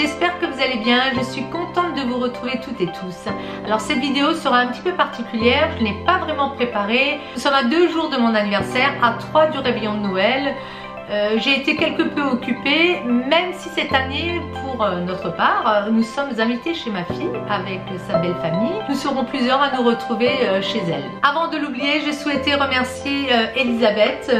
j'espère que vous allez bien, je suis contente de vous retrouver toutes et tous. Alors cette vidéo sera un petit peu particulière, je n'ai pas vraiment préparé. Nous sommes à 2 jours de mon anniversaire, à 3 du réveillon de Noël. J'ai été quelque peu occupée, même si cette année, pour notre part, nous sommes invités chez ma fille avec sa belle famille. Nous serons plusieurs à nous retrouver chez elle. Avant de l'oublier, je souhaitais remercier Elisabeth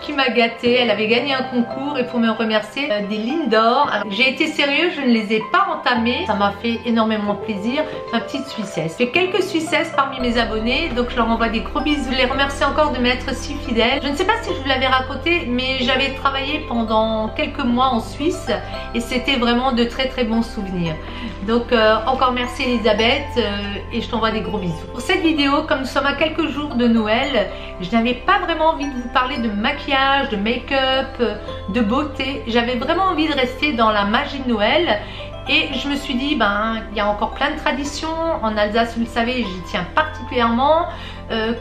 qui m'a gâtée. Elle avait gagné un concours et pour me remercier des lignes d'or. J'ai été sérieuse, je ne les ai pas entamées. Ça m'a fait énormément plaisir. Ma petite Suissesse. J'ai quelques Suissesses parmi mes abonnés, donc je leur envoie des gros bisous. Je les remercie encore de m'être si fidèles. Je ne sais pas si je vous l'avais raconté, mais j'avais travaillé pendant quelques mois en Suisse et c'était vraiment de très bons souvenirs. Donc encore merci Elisabeth et je t'envoie des gros bisous. Pour cette vidéo, comme nous sommes à quelques jours de Noël, je n'avais pas vraiment envie de vous parler de maquillage, de make-up, de beauté. J'avais vraiment envie de rester dans la magie de Noël. Et je me suis dit, il y a encore plein de traditions. En Alsace, vous le savez, j'y tiens particulièrement.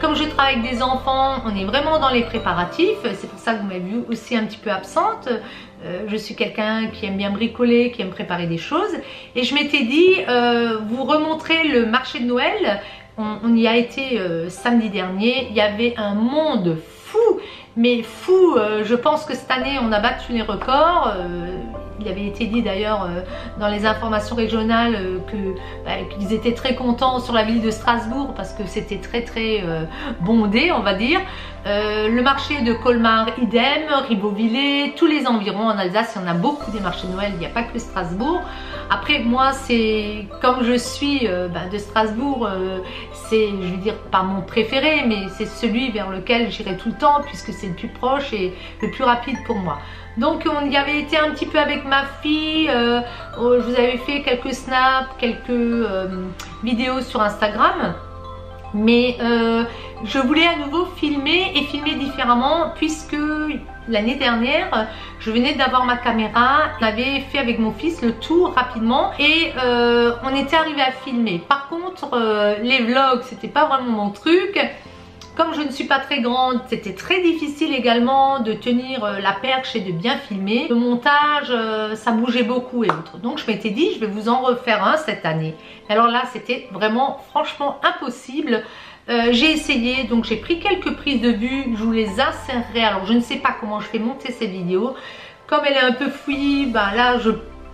Comme je travaille avec des enfants, on est vraiment dans les préparatifs. C'est pour ça que vous m'avez vu aussi un petit peu absente. Je suis quelqu'un qui aime bien bricoler, qui aime préparer des choses. Et je m'étais dit, vous remontrez le marché de Noël. On y a été samedi dernier. Il y avait un monde fou. Mais fou, je pense que cette année, on a battu les records. Il avait été dit d'ailleurs dans les informations régionales qu'ils étaient très contents sur la ville de Strasbourg parce que c'était très bondé, on va dire. Le marché de Colmar, idem, Ribeauvillé, tous les environs en Alsace, il y en a beaucoup des marchés de Noël, il n'y a pas que Strasbourg. Après moi, c'est comme je suis de Strasbourg, c'est, je veux dire, pas mon préféré, mais c'est celui vers lequel j'irai tout le temps puisque c'est le plus proche et le plus rapide pour moi. Donc on y avait été un petit peu avec ma fille, je vous avais fait quelques snaps, quelques vidéos sur Instagram. Mais je voulais à nouveau filmer et filmer différemment puisque l'année dernière, je venais d'avoir ma caméra. On avait fait avec mon fils le tour rapidement et on était arrivé à filmer. Par contre, les vlogs, c'était pas vraiment mon truc. Comme je ne suis pas très grande, c'était très difficile également de tenir la perche et de bien filmer. Le montage, ça bougeait beaucoup et autres. Donc je m'étais dit, je vais vous en refaire un cette année. Alors là, c'était vraiment franchement impossible. J'ai essayé, donc j'ai pris quelques prises de vue, je vous les insérerai. Alors je ne sais pas comment je fais monter cette vidéo. Comme elle est un peu fouillie, là je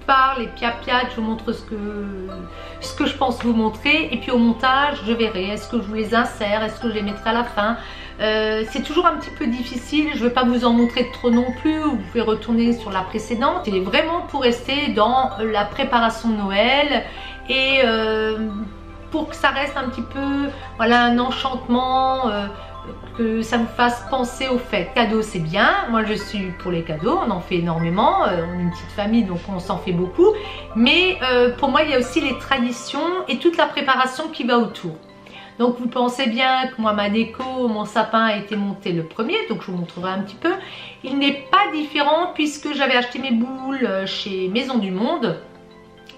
parle et piat, je vous montre ce que je pense vous montrer. Et puis au montage, je verrai, est-ce que je vous les insère, est-ce que je les mettrai à la fin. C'est toujours un petit peu difficile, je ne vais pas vous en montrer trop non plus, vous pouvez retourner sur la précédente. C'est vraiment pour rester dans la préparation de Noël et pour que ça reste un petit peu, voilà, un enchantement, que ça vous fasse penser aux fêtes. Cadeaux, c'est bien, moi je suis pour les cadeaux, on en fait énormément, on est une petite famille donc on s'en fait beaucoup, mais pour moi il y a aussi les traditions et toute la préparation qui va autour. Donc vous pensez bien que moi ma déco, mon sapin a été monté le premier, donc je vous montrerai un petit peu. Il n'est pas différent puisque j'avais acheté mes boules chez Maison du Monde.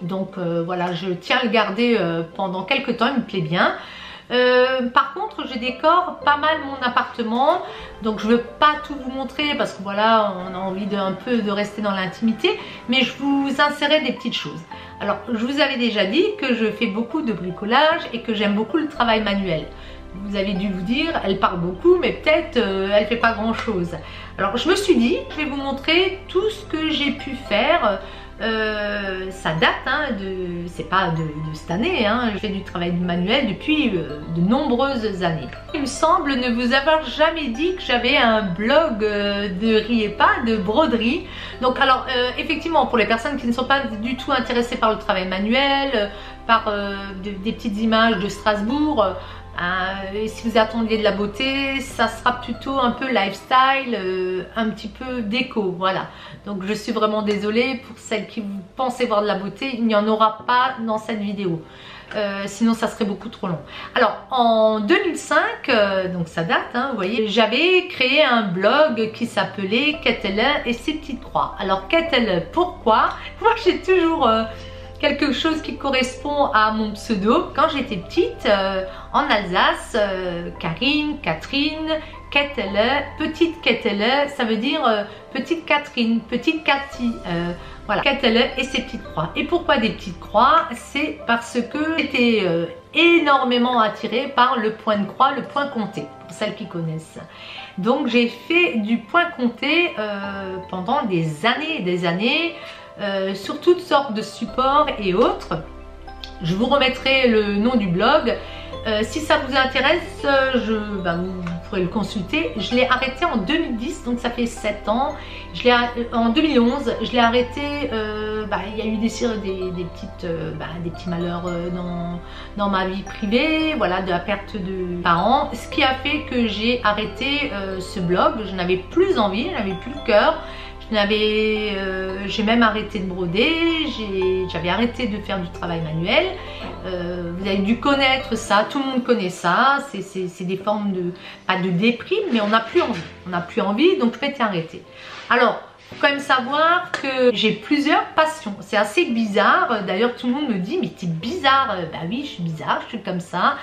Donc voilà, je tiens à le garder pendant quelques temps, il me plaît bien. Par contre, je décore pas mal mon appartement, donc je veux pas tout vous montrer parce que voilà, on a envie un peu de rester dans l'intimité, mais je vous insérerai des petites choses. Alors, je vous avais déjà dit que je fais beaucoup de bricolage et que j'aime beaucoup le travail manuel. Vous avez dû vous dire, elle parle beaucoup, mais peut-être elle fait pas grand chose. Alors, je me suis dit, je vais vous montrer tout ce que j'ai pu faire. Ça date, c'est pas de cette année, je fais du travail manuel depuis de nombreuses années. Il me semble ne vous avoir jamais dit que j'avais un blog de riez pas, de broderie. Donc alors effectivement, pour les personnes qui ne sont pas du tout intéressées par le travail manuel, par des petites images de Strasbourg, et si vous attendiez de la beauté, ça sera plutôt un peu lifestyle, un petit peu déco, voilà. Donc je suis vraiment désolée pour celles qui vous pensez voir de la beauté, il n'y en aura pas dans cette vidéo. Sinon ça serait beaucoup trop long. Alors en 2005, donc ça date, vous voyez, j'avais créé un blog qui s'appelait Kettele et ses petites croix. Alors Kettele, pourquoi? Moi j'ai toujours quelque chose qui correspond à mon pseudo. Quand j'étais petite, en Alsace, Karine, Catherine, Ketele. Petite Ketele, ça veut dire petite Catherine, petite Cathy. Voilà, Ketele et ses petites croix. Et pourquoi des petites croix? C'est parce que j'étais énormément attirée par le point de croix, le point compté, pour celles qui connaissent. Donc j'ai fait du point compté pendant des années et des années, sur toutes sortes de supports et autres. Je vous remettrai le nom du blog. Si ça vous intéresse, vous pourrez le consulter. Je l'ai arrêté en 2010, donc ça fait 7 ans. En 2011, je l'ai arrêté. Il y a eu des petits malheurs dans ma vie privée, voilà, de la perte de parents. Ce qui a fait que j'ai arrêté ce blog. Je n'avais plus envie, je n'avais plus le cœur. J'ai même arrêté de broder, j'avais arrêté de faire du travail manuel. Vous avez dû connaître ça, tout le monde connaît ça, c'est des formes pas de déprime, mais on n'a plus envie. On n'a plus envie, donc je m'étais arrêtée. Alors, il faut quand même savoir que j'ai plusieurs passions. C'est assez bizarre, d'ailleurs tout le monde me dit, mais t'es bizarre. Bah oui, je suis bizarre, je suis comme ça.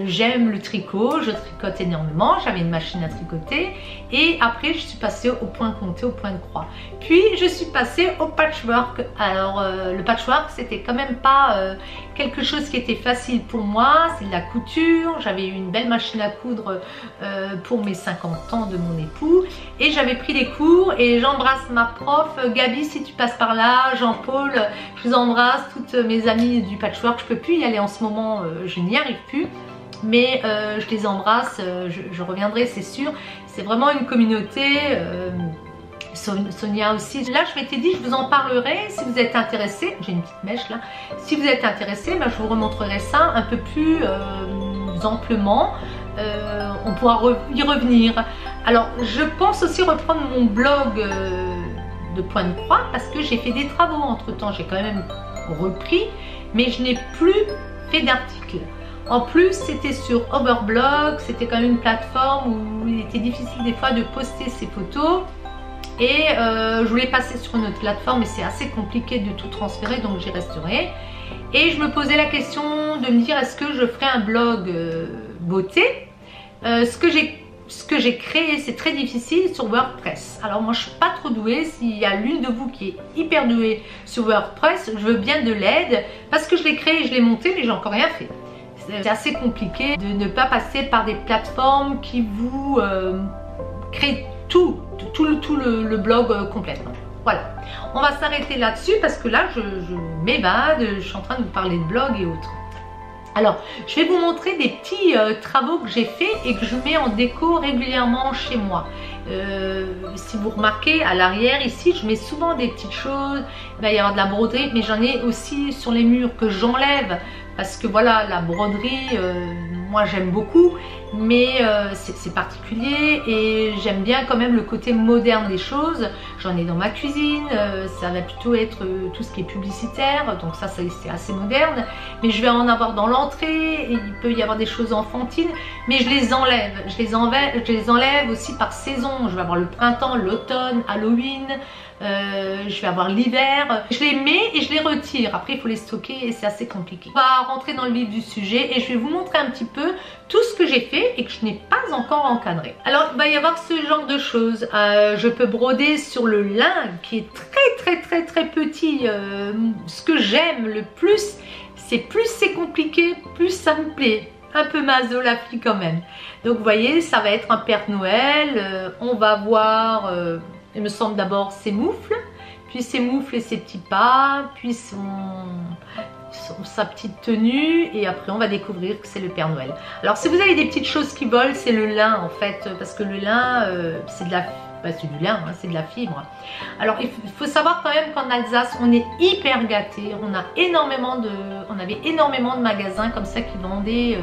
J'aime le tricot, je tricote énormément, j'avais une machine à tricoter et après je suis passée au point compté, au point de croix. Puis je suis passée au patchwork. Alors le patchwork, c'était quand même pas quelque chose qui était facile pour moi, c'est de la couture. J'avais eu une belle machine à coudre pour mes 50 ans de mon époux et j'avais pris des cours et j'embrasse ma prof Gabi, si tu passes par là, Jean-Paul, je vous embrasse, toutes mes amies du patchwork. Je peux plus y aller en ce moment, je n'y arrive plus. Mais je les embrasse, je reviendrai, c'est sûr. C'est vraiment une communauté. Sonia aussi. Là, je m'étais dit, je vous en parlerai si vous êtes intéressés. J'ai une petite mèche là. Si vous êtes intéressés, je vous remontrerai ça un peu plus amplement. On pourra y revenir. Alors, je pense aussi reprendre mon blog de point de croix parce que j'ai fait des travaux entre temps. J'ai quand même repris, mais je n'ai plus fait d'articles. En plus, c'était sur Overblog, c'était quand même une plateforme où il était difficile des fois de poster ses photos. Et je voulais passer sur une autre plateforme, mais c'est assez compliqué de tout transférer, donc j'y resterai. Et je me posais la question de me dire, est-ce que je ferais un blog beauté? Ce que j'ai créé, c'est très difficile sur WordPress. Alors moi, je suis pas trop douée. S'il y a l'une de vous qui est hyper douée sur WordPress, je veux bien de l'aide parce que je l'ai créé, je l'ai monté, mais j'ai encore rien fait. C'est assez compliqué de ne pas passer par des plateformes qui vous créent tout le blog complètement. Voilà, on va s'arrêter là-dessus parce que là je m'évade, je suis en train de vous parler de blog et autres. Alors, je vais vous montrer des petits travaux que j'ai fait et que je mets en déco régulièrement chez moi. Si vous remarquez à l'arrière ici, je mets souvent des petites choses. Il va y avoir de la broderie, mais j'en ai aussi sur les murs que j'enlève parce que voilà, la broderie, moi j'aime beaucoup, mais c'est particulier et j'aime bien quand même le côté moderne des choses. J'en ai dans ma cuisine, ça va plutôt être tout ce qui est publicitaire, donc ça c'est assez moderne, mais je vais en avoir dans l'entrée, il peut y avoir des choses enfantines, mais je les enlève, je les enlève aussi par saison. Je vais avoir le printemps, l'automne, Halloween, je vais avoir l'hiver, je les mets et je les retire. Après il faut les stocker et c'est assez compliqué. On va rentrer dans le vif du sujet et je vais vous montrer un petit peu tout ce que j'ai fait et que je n'ai pas encore encadré. Alors il va y avoir ce genre de choses. Je peux broder sur le lin qui est très petit. Ce que j'aime le plus c'est compliqué, plus ça me plaît. Un peu maso la fille quand même. Donc vous voyez, ça va être un Père Noël. On va voir, il me semble d'abord ses moufles, puis ses moufles et ses petits pas, puis sa petite tenue, et après on va découvrir que c'est le Père Noël. Alors si vous avez des petites choses qui volent, c'est le lin en fait, parce que le lin c'est du lin, hein, c'est de la fibre. Alors il faut savoir quand même qu'en Alsace on est hyper gâtés, on avait énormément de magasins comme ça qui vendaient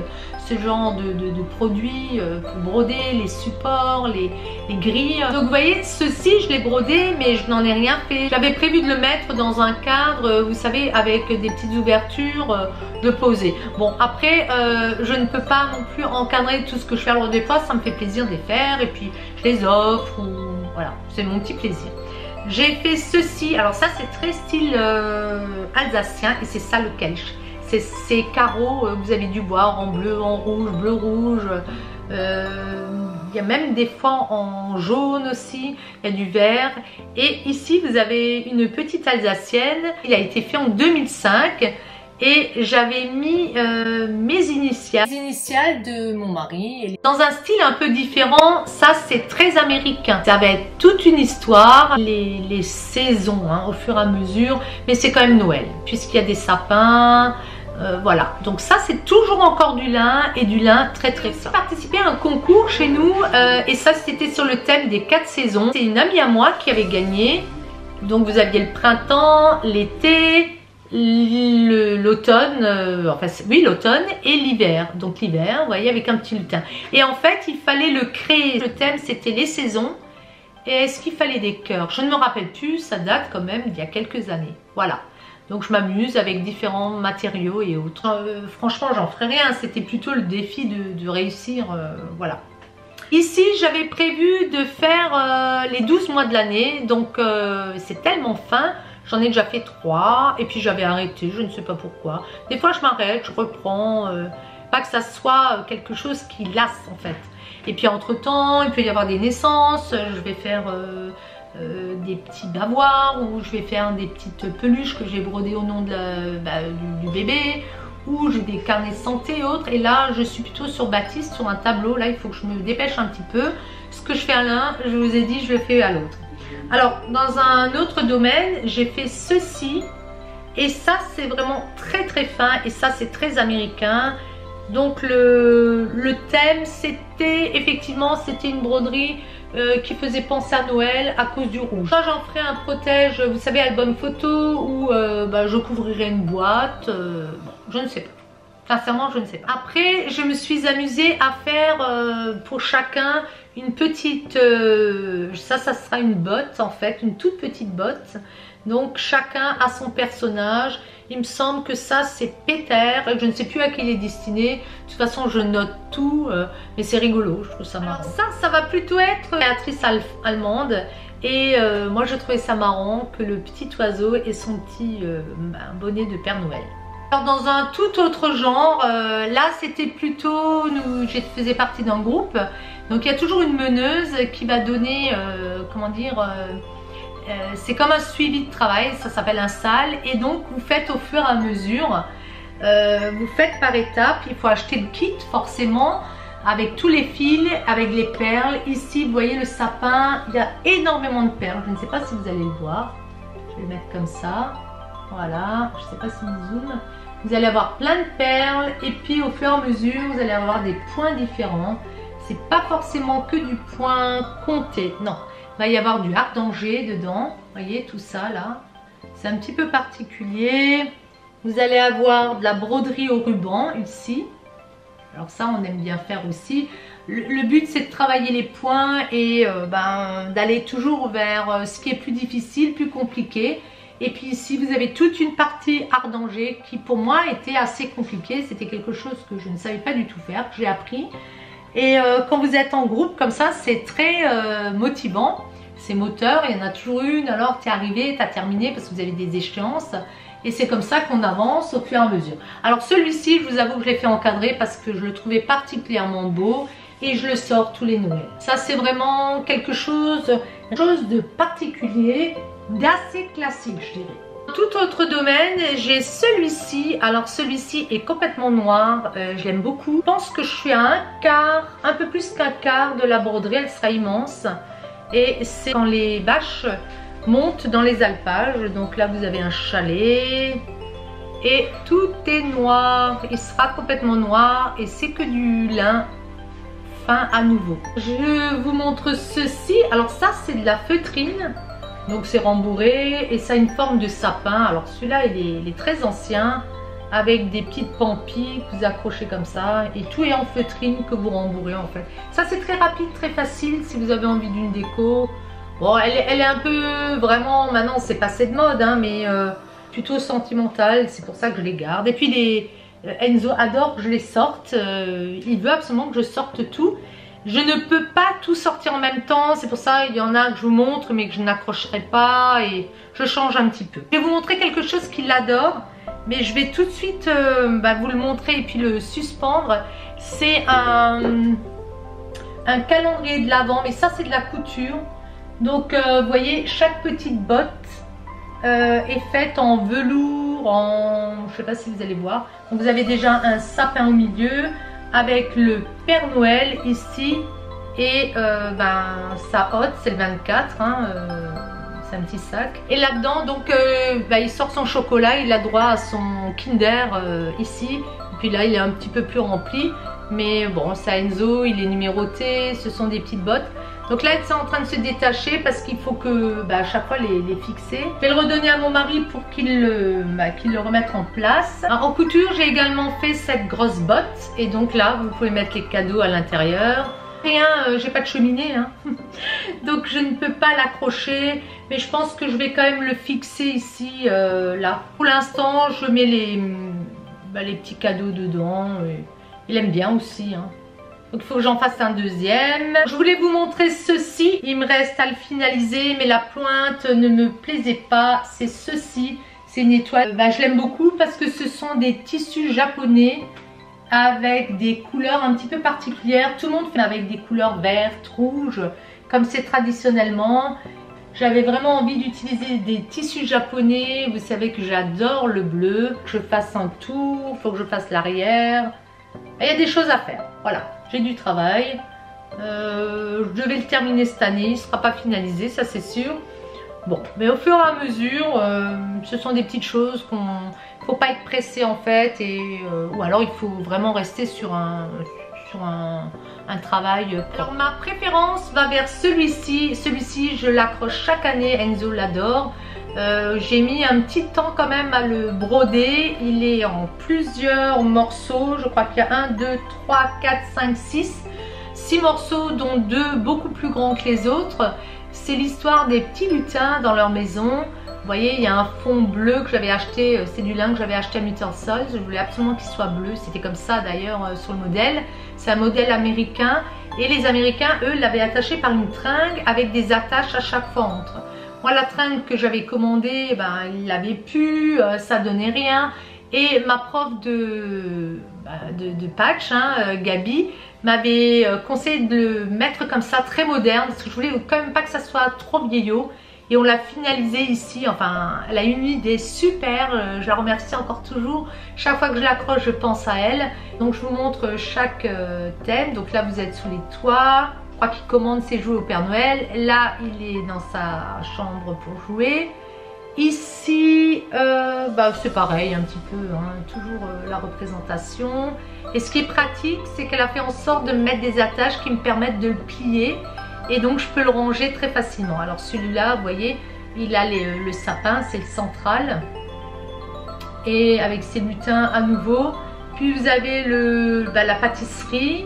ce genre de produits pour broder, les supports, les grilles. Donc vous voyez, ceci je l'ai brodé mais je n'en ai rien fait. J'avais prévu de le mettre dans un cadre, vous savez, avec des petites ouvertures de poser. Bon après je ne peux pas non plus encadrer tout ce que je fais. Alors des fois ça me fait plaisir de les faire et puis je les offre ou voilà, c'est mon petit plaisir. J'ai fait ceci, alors ça c'est très style alsacien et c'est ça le kelch. C'est ces carreaux que vous avez dû voir en bleu, en rouge, bleu rouge, il y a même des fois en jaune aussi, il y a du vert. Et ici vous avez une petite alsacienne, il a été fait en 2005 et j'avais mis mes initiales de mon mari. Dans un style un peu différent, ça c'est très américain. Ça va être toute une histoire, les saisons hein, au fur et à mesure, mais c'est quand même Noël puisqu'il y a des sapins. Voilà, donc ça c'est toujours encore du lin et du lin très très fin. J'ai participé à un concours chez nous et ça c'était sur le thème des 4 saisons. C'est une amie à moi qui avait gagné. Donc vous aviez le printemps, l'été, l'automne, enfin oui l'automne et l'hiver. Donc l'hiver, vous voyez, avec un petit lutin. Et en fait il fallait le créer. Le thème c'était les saisons. Et est-ce qu'il fallait des cœurs? Je ne me rappelle plus, ça date quand même d'il y a quelques années. Voilà. Donc je m'amuse avec différents matériaux et autres. Franchement, j'en ferai rien. C'était plutôt le défi de réussir. Voilà. Ici, j'avais prévu de faire les 12 mois de l'année. Donc c'est tellement fin. J'en ai déjà fait 3. Et puis j'avais arrêté. Je ne sais pas pourquoi. Des fois, je m'arrête, je reprends. Pas que ça soit quelque chose qui lasse en fait. Et puis entre-temps, il peut y avoir des naissances. Je vais faire... des petits bavoirs ou je vais faire des petites peluches que j'ai brodées au nom de du bébé ou j'ai des carnets de santé et autres. Et là je suis plutôt sur Baptiste, sur un tableau. Là il faut que je me dépêche un petit peu. Ce que je fais à l'un, je vous ai dit, je le fais à l'autre. Alors dans un autre domaine, j'ai fait ceci et ça c'est vraiment très très fin et ça c'est très américain. Donc le thème c'était effectivement c'était une broderie qui faisait penser à Noël à cause du rouge. Ça j'en ferai un protège, vous savez, album photo où je couvrirai une boîte. Bon, je ne sais pas. Sincèrement, je ne sais pas. Après, je me suis amusée à faire pour chacun une petite... ça sera une botte en fait, une toute petite botte. Donc chacun a son personnage. Il me semble que ça c'est Peter. Je ne sais plus à qui il est destiné. De toute façon je note tout. Mais c'est rigolo, je trouve ça marrant. Alors ça va plutôt être Béatrice allemande. Et moi je trouvais ça marrant que le petit oiseau ait son petit bonnet de Père Noël. Alors dans un tout autre genre, là c'était plutôt, je faisais partie d'un groupe. Donc il y a toujours une meneuse qui va donner, comment dire... c'est comme un suivi de travail, ça s'appelle un SAL. Et donc vous faites au fur et à mesure, vous faites par étapes. Il faut acheter le kit forcément, avec tous les fils, avec les perles. Ici vous voyez le sapin, il y a énormément de perles. Je ne sais pas si vous allez le voir. Je vais le mettre comme ça. Voilà, je ne sais pas si vous zoome. Vous allez avoir plein de perles. Et puis au fur et à mesure, vous allez avoir des points différents. C'est pas forcément que du point compté, non. Il va y avoir du ardanger dedans, vous voyez tout ça là, c'est un petit peu particulier. Vous allez avoir de la broderie au ruban ici, alors ça on aime bien faire aussi. Le but c'est de travailler les points et d'aller toujours vers ce qui est plus difficile, plus compliqué. Et puis ici vous avez toute une partie ardanger qui pour moi était assez compliquée, c'était quelque chose que je ne savais pas du tout faire, que j'ai appris. Et quand vous êtes en groupe comme ça, c'est très motivant, c'est moteur, il y en a toujours une, alors tu es arrivé, tu as terminé parce que vous avez des échéances. Et c'est comme ça qu'on avance au fur et à mesure. Alors celui-ci, je vous avoue que je l'ai fait encadrer parce que je le trouvais particulièrement beau et je le sors tous les Noëls. Ça c'est vraiment quelque chose de particulier, d'assez classique je dirais. Tout autre domaine, j'ai celui-ci. Alors celui-ci est complètement noir, j'aime beaucoup. Je pense que je suis à un quart, un peu plus qu'un quart de la broderie, elle sera immense. Et c'est quand les bâches montent dans les alpages. Donc là vous avez un chalet et tout est noir, il sera complètement noir et c'est que du lin fin à nouveau. Je vous montre ceci. Alors ça c'est de la feutrine. Donc c'est rembourré et ça a une forme de sapin. Alors celui-là il est très ancien avec des petites pampilles que vous accrochez comme ça et tout est en feutrine que vous rembourrez en fait. Ça c'est très rapide, très facile si vous avez envie d'une déco. Bon elle est un peu vraiment, maintenant c'est passé de mode hein, mais plutôt sentimentale, c'est pour ça que je les garde. Et puis Enzo adore que je les sorte, il veut absolument que je sorte tout. Je ne peux pas tout sortir en même temps, c'est pour ça il y en a que je vous montre mais que je n'accrocherai pas et je change un petit peu. Je vais vous montrer quelque chose qu'il adore, mais je vais tout de suite vous le montrer et puis le suspendre. C'est un un calendrier de l'Avent, mais ça c'est de la couture. Donc vous voyez, chaque petite botte est faite en velours, je sais pas si vous allez voir. Donc vous avez déjà un sapin au milieu avec le Père Noël ici et sa hotte, c'est le 24, hein, c'est un petit sac. Et là-dedans, donc il sort son chocolat, il a droit à son Kinder ici. Et puis là, il est un petit peu plus rempli. Mais bon, c'est Enzo, il est numéroté, ce sont des petites bottes. Donc là, c'est en train de se détacher parce qu'il faut que à chaque fois les fixer. Je vais le redonner à mon mari pour qu'il le remette en place. Alors, en couture, j'ai également fait cette grosse botte. Et donc là, vous pouvez mettre les cadeaux à l'intérieur. Rien, j'ai pas de cheminée, hein. Donc je ne peux pas l'accrocher. Mais je pense que je vais quand même le fixer ici, là. Pour l'instant, je mets les petits cadeaux dedans. Et il aime bien aussi, hein. Donc il faut que j'en fasse un deuxième. Je voulais vous montrer ceci. Il me reste à le finaliser, mais la pointe ne me plaisait pas. C'est ceci. C'est une étoile. Je l'aime beaucoup parce que ce sont des tissus japonais avec des couleurs un petit peu particulières. Tout le monde fait avec des couleurs vertes, rouges, comme c'est traditionnellement. J'avais vraiment envie d'utiliser des tissus japonais. Vous savez que j'adore le bleu. Que je fasse un tour, il faut que je fasse l'arrière. Il y a des choses à faire. Voilà, j'ai du travail. Je devais le terminer cette année. Il ne sera pas finalisé, ça c'est sûr. Bon, mais au fur et à mesure, ce sont des petites choses qu'on... Il ne faut pas être pressé en fait. Ou alors il faut vraiment rester sur un travail. Alors ma préférence va vers celui-ci. Celui-ci, je l'accroche chaque année. Enzo l'adore. J'ai mis un petit temps quand même à le broder. Il est en plusieurs morceaux. Je crois qu'il y a 1, 2, 3, 4, 5, 6 morceaux, dont 2 beaucoup plus grands que les autres. C'est l'histoire des petits lutins dans leur maison. Vous voyez, il y a un fond bleu que j'avais acheté. C'est du lin que j'avais acheté à Muttersoll. Je voulais absolument qu'il soit bleu. C'était comme ça d'ailleurs sur le modèle. C'est un modèle américain. Et les Américains, eux, l'avaient attaché par une tringle avec des attaches à chaque fois entre. Moi, la tringle que j'avais commandée, il l'avait plus, ça donnait rien. Et ma prof de patch, hein, Gabi, m'avait conseillé de le mettre comme ça, très moderne, parce que je voulais quand même pas que ça soit trop vieillot. Et on l'a finalisé ici, enfin, elle a une idée super, je la remercie encore toujours. Chaque fois que je l'accroche, je pense à elle. Donc je vous montre chaque thème. Donc là, vous êtes sous les toits. Je crois qu'il commande ses jouets au Père Noël. Là, il est dans sa chambre pour jouer. Ici, c'est pareil un petit peu, hein, toujours la représentation. Et ce qui est pratique, c'est qu'elle a fait en sorte de mettre des attaches qui me permettent de le plier. Et donc je peux le ranger très facilement. Alors celui-là, vous voyez, il a le sapin, c'est le central. Et avec ses lutins à nouveau. Puis vous avez la pâtisserie.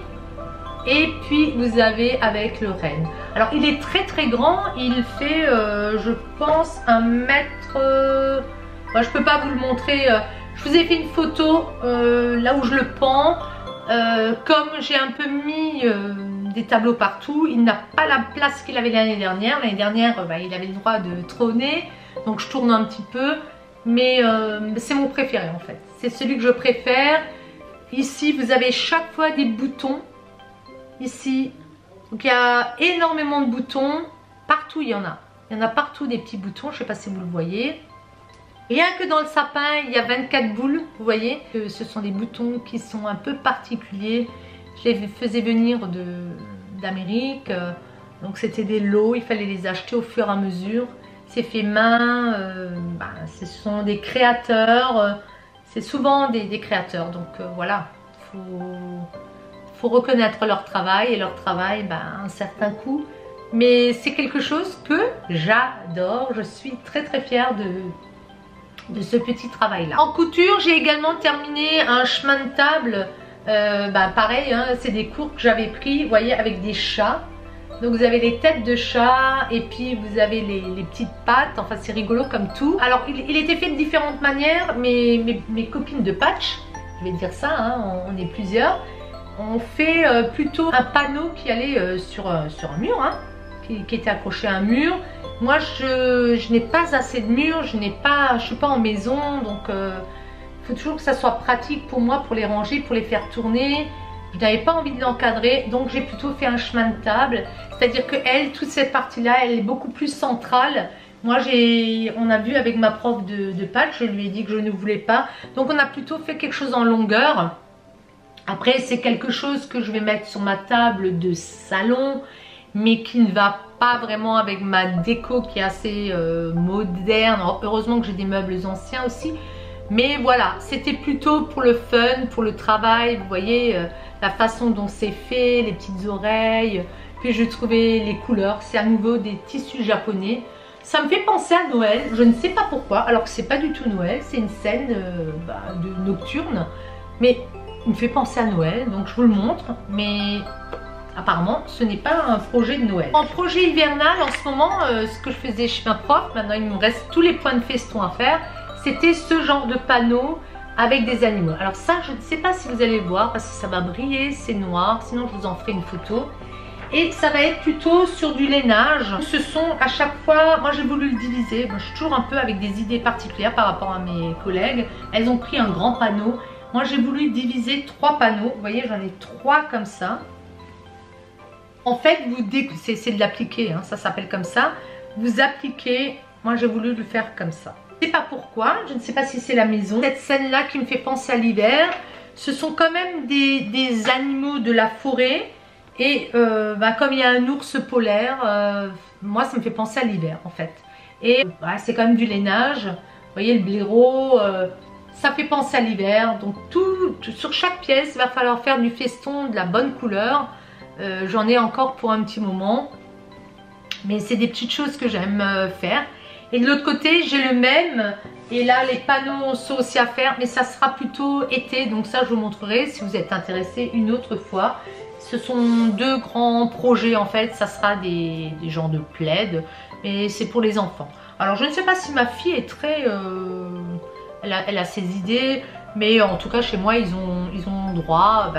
Et puis vous avez avec le renne. Alors il est très très grand. Il fait, je pense, 1 mètre... je ne peux pas vous le montrer. Je vous ai fait une photo là où je le pends. Comme j'ai un peu mis... des tableaux partout, il n'a pas la place qu'il avait l'année dernière. L'année dernière, il avait le droit de trôner, donc je tourne un petit peu, mais c'est mon préféré en fait. C'est celui que je préfère. Ici, vous avez chaque fois des boutons. Ici, donc il y a énormément de boutons. Partout, il y en a. Il y en a partout des petits boutons, je ne sais pas si vous le voyez. Rien que dans le sapin, il y a 24 boules, vous voyez. Ce sont des boutons qui sont un peu particuliers. Je les faisais venir d'Amérique, donc c'était des lots, il fallait les acheter au fur et à mesure. C'est fait main, ce sont des créateurs, c'est souvent des créateurs, donc voilà, faut reconnaître leur travail, et leur travail a un certain coût. Mais c'est quelque chose que j'adore, je suis très très fière de ce petit travail là. En couture, j'ai également terminé un chemin de table. Pareil, hein, c'est des cours que j'avais pris, vous voyez, avec des chats. Donc vous avez les têtes de chat et puis vous avez les petites pattes. Enfin, c'est rigolo comme tout. Alors il était fait de différentes manières. Mes copines de patch, je vais dire ça, hein, on est plusieurs, on fait plutôt un panneau qui allait sur un mur, hein, qui était accroché à un mur. Moi je n'ai pas assez de murs, je suis pas en maison, donc il faut toujours que ça soit pratique pour moi, pour les ranger, pour les faire tourner. Je n'avais pas envie de l'encadrer, donc j'ai plutôt fait un chemin de table. C'est-à-dire que elle, toute cette partie-là, elle est beaucoup plus centrale. Moi, on a vu avec ma prof de patch, je lui ai dit que je ne voulais pas. Donc on a plutôt fait quelque chose en longueur. Après, c'est quelque chose que je vais mettre sur ma table de salon, mais qui ne va pas vraiment avec ma déco qui est assez moderne. Alors, heureusement que j'ai des meubles anciens aussi. Mais voilà, c'était plutôt pour le fun, pour le travail. Vous voyez la façon dont c'est fait, les petites oreilles. Puis je trouvais les couleurs, c'est à nouveau des tissus japonais. Ça me fait penser à Noël, je ne sais pas pourquoi, alors que c'est pas du tout Noël, c'est une scène de nocturne. Mais il me fait penser à Noël, donc je vous le montre. Mais apparemment, ce n'est pas un projet de Noël. En projet hivernal, en ce moment, ce que je faisais chez ma prof, maintenant il me reste tous les points de feston à faire. C'était ce genre de panneau avec des animaux. Alors ça, je ne sais pas si vous allez le voir parce que ça va briller, c'est noir. Sinon, je vous en ferai une photo. Et ça va être plutôt sur du lainage. Ce sont à chaque fois, moi j'ai voulu le diviser. Moi, je suis toujours un peu avec des idées particulières par rapport à mes collègues. Elles ont pris un grand panneau. Moi, j'ai voulu diviser 3 panneaux. Vous voyez, j'en ai 3 comme ça. En fait, c'est de l'appliquer, hein, ça s'appelle comme ça. Vous appliquez, moi j'ai voulu le faire comme ça. Je ne sais pas pourquoi, je ne sais pas si c'est la maison. Cette scène-là qui me fait penser à l'hiver, ce sont quand même des animaux de la forêt. Et comme il y a un ours polaire, moi ça me fait penser à l'hiver en fait. Et c'est quand même du lainage, vous voyez le blaireau, ça fait penser à l'hiver. Donc sur chaque pièce, il va falloir faire du feston de la bonne couleur. J'en ai encore pour un petit moment. Mais c'est des petites choses que j'aime faire. Et de l'autre côté, j'ai le même. Et là, les panneaux sont aussi à faire. Mais ça sera plutôt été. Donc ça, je vous montrerai si vous êtes intéressé une autre fois. Ce sont 2 grands projets en fait. Ça sera des genres de plaid. Mais c'est pour les enfants. Alors, je ne sais pas si ma fille est très... Elle a ses idées. Mais en tout cas, chez moi, ils ont droit,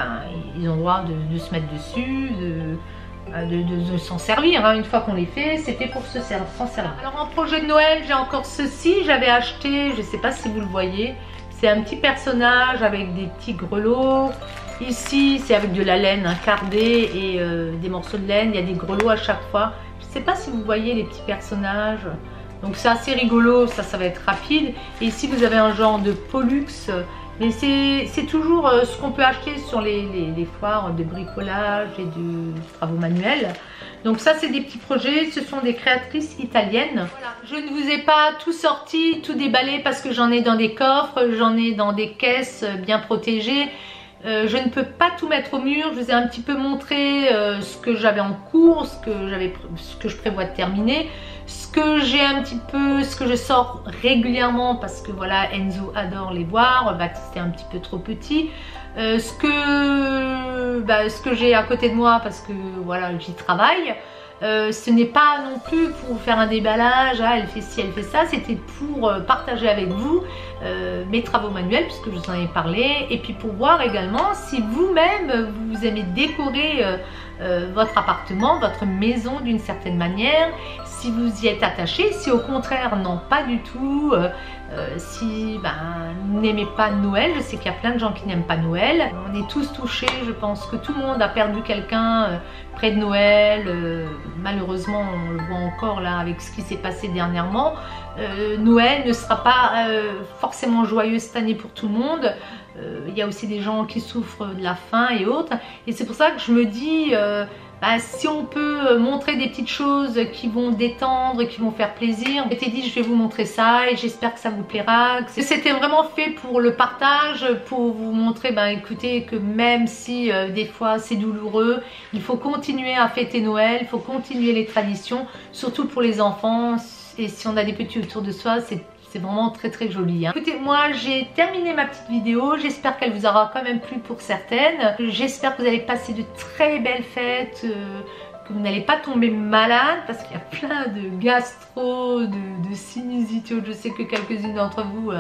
ils ont droit de se mettre dessus, de s'en servir. Hein. Une fois qu'on les fait, c'est fait pour s'en servir. Alors en projet de Noël, j'ai encore ceci. J'avais acheté, je ne sais pas si vous le voyez, c'est un petit personnage avec des petits grelots. Ici, c'est avec de la laine incardée et des morceaux de laine. Il y a des grelots à chaque fois. Je ne sais pas si vous voyez les petits personnages. Donc c'est assez rigolo, ça va être rapide. Et ici, vous avez un genre de Pollux. Mais c'est toujours ce qu'on peut acheter sur les foires de bricolage et de travaux manuels. Donc ça, c'est des petits projets. Ce sont des créatrices italiennes. Voilà. Je ne vous ai pas tout sorti, tout déballé parce que j'en ai dans des coffres, j'en ai dans des caisses bien protégées. Je ne peux pas tout mettre au mur. Je vous ai un petit peu montré ce que j'avais en cours, ce que je prévois de terminer. Ce que j'ai un petit peu, ce que je sors régulièrement parce que voilà, Enzo adore les voir, Baptiste est un petit peu trop petit. Ce que j'ai à côté de moi parce que voilà, j'y travaille. Ce n'est pas non plus pour faire un déballage, ah, elle fait ci, elle fait ça, c'était pour partager avec vous mes travaux manuels puisque je vous en ai parlé et puis pour voir également si vous-même vous aimez décorer votre appartement, votre maison d'une certaine manière, si vous y êtes attaché, si au contraire non pas du tout, si vous n'aimez pas Noël, je sais qu'il y a plein de gens qui n'aiment pas Noël, on est tous touchés, je pense que tout le monde a perdu quelqu'un près de Noël, malheureusement on le voit encore là avec ce qui s'est passé dernièrement. Noël ne sera pas forcément joyeux cette année pour tout le monde. Il y a aussi des gens qui souffrent de la faim et autres. Et c'est pour ça que je me dis, si on peut montrer des petites choses qui vont détendre et qui vont faire plaisir. Je t'ai dit, je vais vous montrer ça et j'espère que ça vous plaira. C'était vraiment fait pour le partage, pour vous montrer, écoutez, que même si des fois c'est douloureux, il faut continuer à fêter Noël, il faut continuer les traditions, surtout pour les enfants. Et si on a des petits autour de soi, c'est vraiment très très joli. Hein. Écoutez, moi j'ai terminé ma petite vidéo. J'espère qu'elle vous aura quand même plu pour certaines. J'espère que vous allez passer de très belles fêtes, que vous n'allez pas tomber malade parce qu'il y a plein de gastro, de sinusite. Je sais que quelques-unes d'entre vous,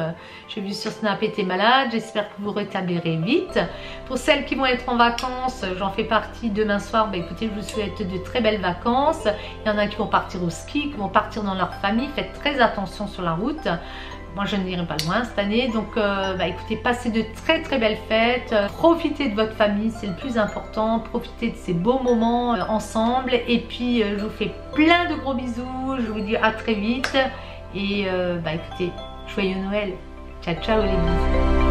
j'ai vu sur Snap, étaient malades. J'espère que vous rétablirez vite. Pour celles qui vont être en vacances, j'en fais partie demain soir. Écoutez, je vous souhaite de très belles vacances. Il y en a qui vont partir au ski, qui vont partir dans leur famille. Faites très attention sur la route. moi je n'irai pas loin cette année. Donc écoutez, passez de très très belles fêtes, profitez de votre famille, c'est le plus important, profitez de ces beaux moments ensemble. Et puis je vous fais plein de gros bisous, je vous dis à très vite. Et écoutez, joyeux Noël, ciao ciao les bisous.